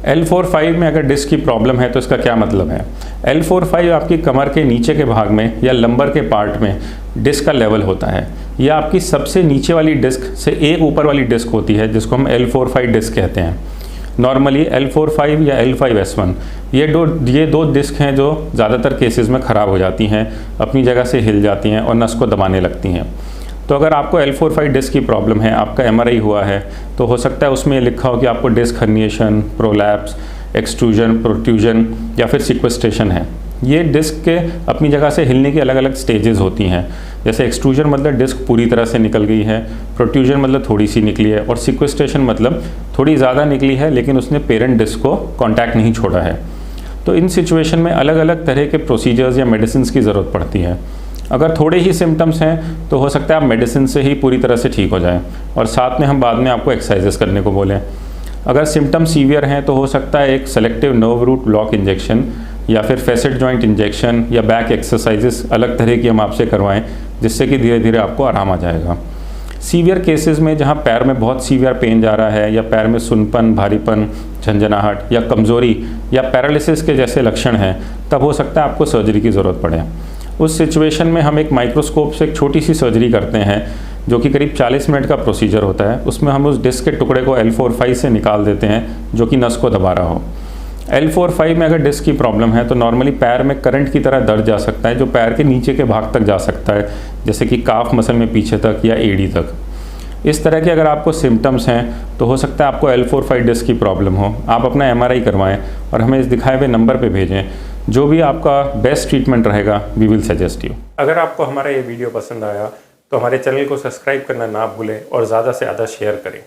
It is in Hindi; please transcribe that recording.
L4-5 में अगर डिस्क की प्रॉब्लम है तो इसका क्या मतलब है। L4-5 आपकी कमर के नीचे के भाग में या लंबर के पार्ट में डिस्क का लेवल होता है। यह आपकी सबसे नीचे वाली डिस्क से एक ऊपर वाली डिस्क होती है जिसको हम L4-5 डिस्क कहते हैं। नॉर्मली L4-5 या L5-S1 ये दो डिस्क हैं जो ज़्यादातर केसेस में ख़राब हो जाती हैं, अपनी जगह से हिल जाती हैं और नस को दबाने लगती हैं। तो अगर आपको L4-5 डिस्क की प्रॉब्लम है, आपका MRI हुआ है, तो हो सकता है उसमें लिखा हो कि आपको disc herniation, prolapse, extrusion, protrusion या फिर सिक्वेस्ट्रेशन है। ये डिस्क के अपनी जगह से हिलने की अलग अलग स्टेजेस होती हैं। जैसे एक्सट्रूजन मतलब डिस्क पूरी तरह से निकल गई है, प्रोट्रूजन मतलब थोड़ी सी निकली है और सिक्वेस्ट्रेशन मतलब थोड़ी ज़्यादा निकली है लेकिन उसने पेरेंट डिस्क को कॉन्टैक्ट नहीं छोड़ा है। तो इन सिचुएशन में अलग अलग तरह के प्रोसीजर्स या मेडिसिन की ज़रूरत पड़ती है। अगर थोड़े ही सिम्टम्स हैं तो हो सकता है आप मेडिसिन से ही पूरी तरह से ठीक हो जाएं और साथ में हम बाद में आपको एक्सरसाइजेस करने को बोलें। अगर सिम्टम सीवियर हैं तो हो सकता है एक selective nerve root block injection या फिर फैसेट जॉइंट इंजेक्शन या बैक एक्सरसाइजेस अलग तरह की हम आपसे करवाएं, जिससे कि धीरे धीरे आपको आराम आ जाएगा। सीवियर केसेस में जहां पैर में बहुत सीवियर पेन जा रहा है या पैर में सुनपन, भारीपन, झंझनाहट या कमज़ोरी या पैरालिसिस के जैसे लक्षण हैं, तब हो सकता है आपको सर्जरी की ज़रूरत पड़े। उस सिचुएशन में हम एक माइक्रोस्कोप से एक छोटी सी सर्जरी करते हैं जो कि करीब 40 मिनट का प्रोसीजर होता है। उसमें हम उस डिस्क के टुकड़े को L4-5 से निकाल देते हैं जो कि नस को दबा रहा हो। L4-5 में अगर डिस्क की प्रॉब्लम है तो नॉर्मली पैर में करंट की तरह दर्द जा सकता है जो पैर के नीचे के भाग तक जा सकता है, जैसे कि काफ मसल में पीछे तक या एड़ी तक। इस तरह के अगर आपको सिम्टम्स हैं तो हो सकता है आपको L4-5 डिस्क की प्रॉब्लम हो। आप अपना MRI करवाएं और हमें इस दिखाए हुए नंबर पे भेजें। जो भी आपका बेस्ट ट्रीटमेंट रहेगा वी विल सजेस्ट यू। अगर आपको हमारा ये वीडियो पसंद आया तो हमारे चैनल को सब्सक्राइब करना ना भूलें और ज़्यादा से ज़्यादा शेयर करें।